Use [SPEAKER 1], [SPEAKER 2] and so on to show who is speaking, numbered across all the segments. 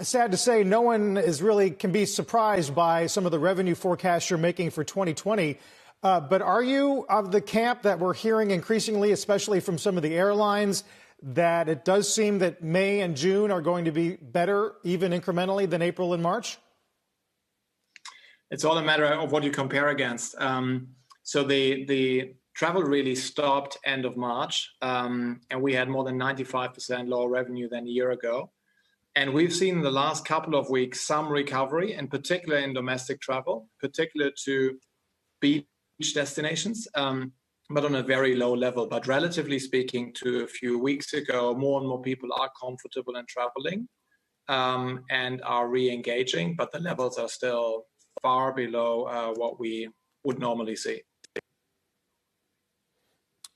[SPEAKER 1] Sad to say, no one can be surprised by some of the revenue forecasts you're making for 2020. But are you of the camp that we're hearing increasingly, especially from some of the airlines, that it does seem that May and June are going to be better, even incrementally, than April and March?
[SPEAKER 2] It's all a matter of what you compare against. So the travel really stopped end of March, and we had more than 95% lower revenue than a year ago. And we've seen in the last couple of weeks some recovery, in particular in domestic travel, particular to beach destinations, but on a very low level. But relatively speaking to a few weeks ago, more and more people are comfortable in traveling and are re-engaging, but the levels are still far below what we would normally see.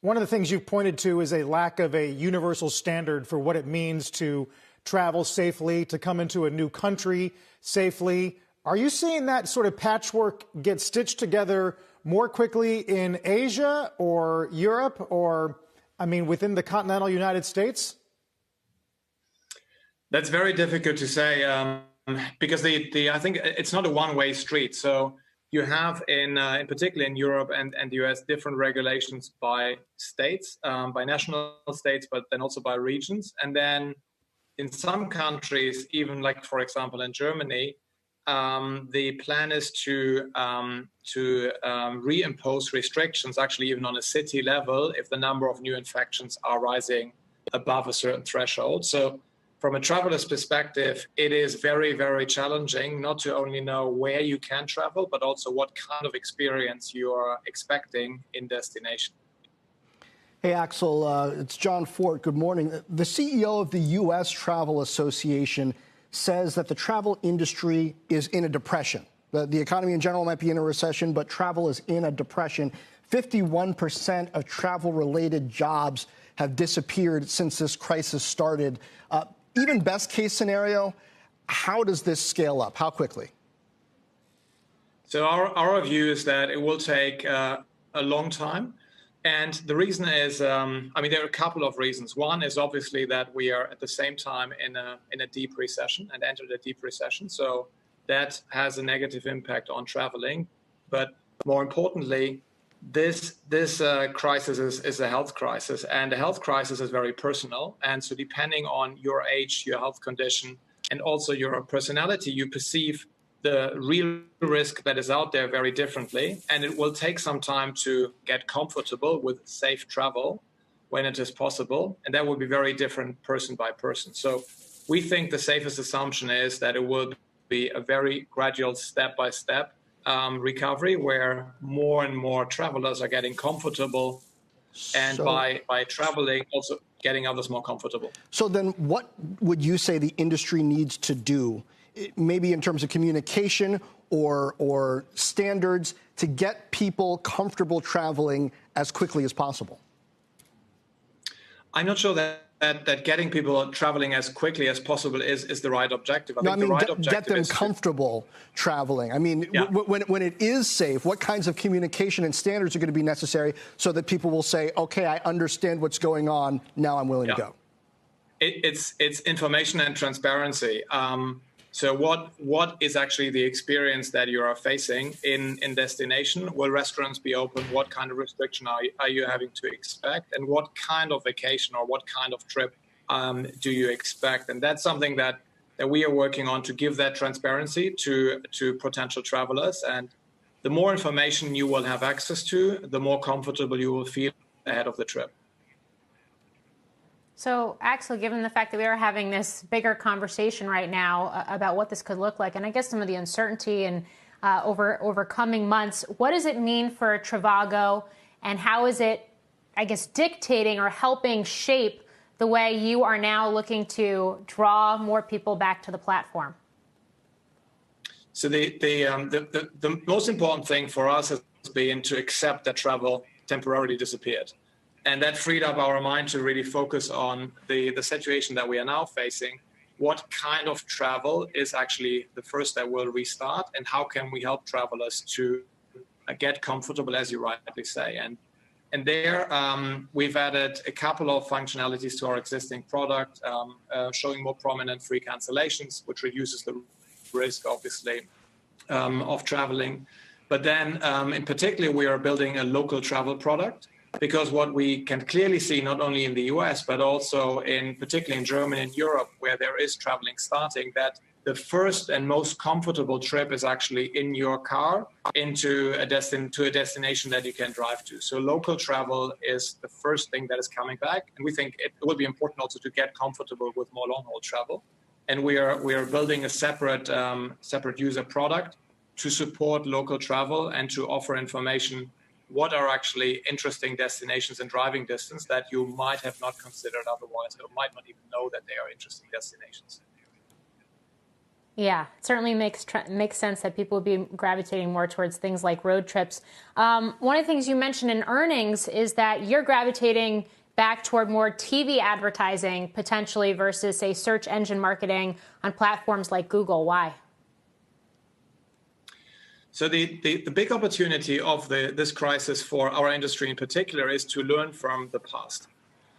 [SPEAKER 1] One of the things you've pointed to is a lack of a universal standard for what it means to travel safely, to come into a new country safely. Are you seeing that sort of patchwork get stitched together more quickly in Asia or Europe or, within the continental United States?
[SPEAKER 2] That's very difficult to say because I think it's not a one-way street. So you have in particular in Europe and the US different regulations by states, by national states, but then also by regions. And then in some countries, even like, for example, in Germany, the plan is to reimpose restrictions, actually even on a city level, if the number of new infections are rising above a certain threshold. So from a traveler's perspective, it is very, very challenging not to only know where you can travel, but also what kind of experience you are expecting in destination.
[SPEAKER 3] Hey, Axel, it's John Fort. Good morning. The CEO of the U.S. Travel Association says that the travel industry is in a depression. The economy in general might be in a recession, but travel is in a depression. 51% of travel-related jobs have disappeared since this crisis started. Even best case scenario, how does this scale up? How quickly?
[SPEAKER 2] So our view is that it will take a long time. And the reason is, there are a couple of reasons. One is obviously that we are at the same time in a deep recession and entered a deep recession. So that has a negative impact on traveling. But more importantly, this crisis is a health crisis, and the health crisis is very personal. And so depending on your age, your health condition, and also your personality, you perceive the real risk that is out there very differently. And it will take some time to get comfortable with safe travel when it is possible. And that will be very different person by person. So we think the safest assumption is that it will be a very gradual step-by-step recovery where more and more travelers are getting comfortable and by traveling also getting others more comfortable.
[SPEAKER 3] So then what would you say the industry needs to do, maybe in terms of communication or standards, to get people comfortable traveling as quickly as possible?
[SPEAKER 2] I'm not sure that getting people traveling as quickly as possible is the right objective.
[SPEAKER 3] Get them comfortable traveling. When it is safe, what kinds of communication and standards are going to be necessary so that people will say, okay, I understand what's going on, now I'm willing to go?
[SPEAKER 2] It's information and transparency. So what is actually the experience that you are facing in destination? Will restaurants be open? What kind of restriction are you having to expect? And what kind of vacation or what kind of trip do you expect? And that's something that we are working on to give that transparency to potential travelers. And the more information you will have access to, the more comfortable you will feel ahead of the trip.
[SPEAKER 4] So, Axel, given the fact that we are having this bigger conversation right now about what this could look like, and I guess some of the uncertainty and over coming months, what does it mean for Trivago, and how is it, I guess, dictating or helping shape the way you are now looking to draw more people back to the platform?
[SPEAKER 2] So the most important thing for us has been to accept that travel temporarily disappeared. And that freed up our mind to really focus on the situation that we are now facing. What kind of travel is actually the first that will restart, and how can we help travelers to get comfortable, as you rightly say. And And there, we've added a couple of functionalities to our existing product, showing more prominent free cancellations, which reduces the risk, obviously, of traveling. But then, in particular, we are building a local travel product, because what we can clearly see, not only in the US, but also particularly in Germany and Europe, where there is traveling starting, that the first and most comfortable trip is actually in your car to a destination that you can drive to. So local travel is the first thing that is coming back. And we think it will be important also to get comfortable with more long-haul travel. And we are building a separate user product to support local travel and to offer information what are actually interesting destinations and driving distance that you might have not considered otherwise, or might not even know that they are interesting destinations.
[SPEAKER 4] Yeah, it certainly makes sense that people would be gravitating more towards things like road trips. One of the things you mentioned in earnings is that you're gravitating back toward more TV advertising potentially versus, say, search engine marketing on platforms like Google. Why?
[SPEAKER 2] So the big opportunity of this crisis for our industry in particular is to learn from the past.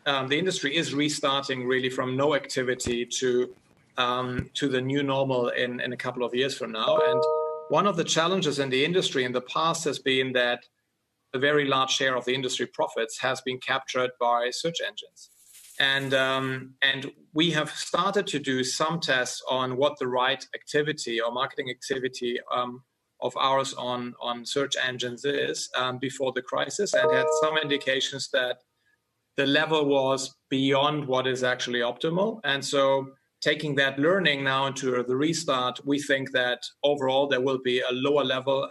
[SPEAKER 2] The industry is restarting really from no activity to the new normal in a couple of years from now. And one of the challenges in the industry in the past has been that a very large share of the industry profits has been captured by search engines. And we have started to do some tests on what the right activity or marketing activity of ours on search engines is before the crisis, and had some indications that the level was beyond what is actually optimal. And so taking that learning now into the restart, we think that overall there will be a lower level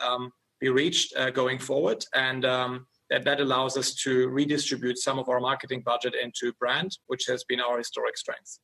[SPEAKER 2] be reached going forward, and that allows us to redistribute some of our marketing budget into brand, which has been our historic strength.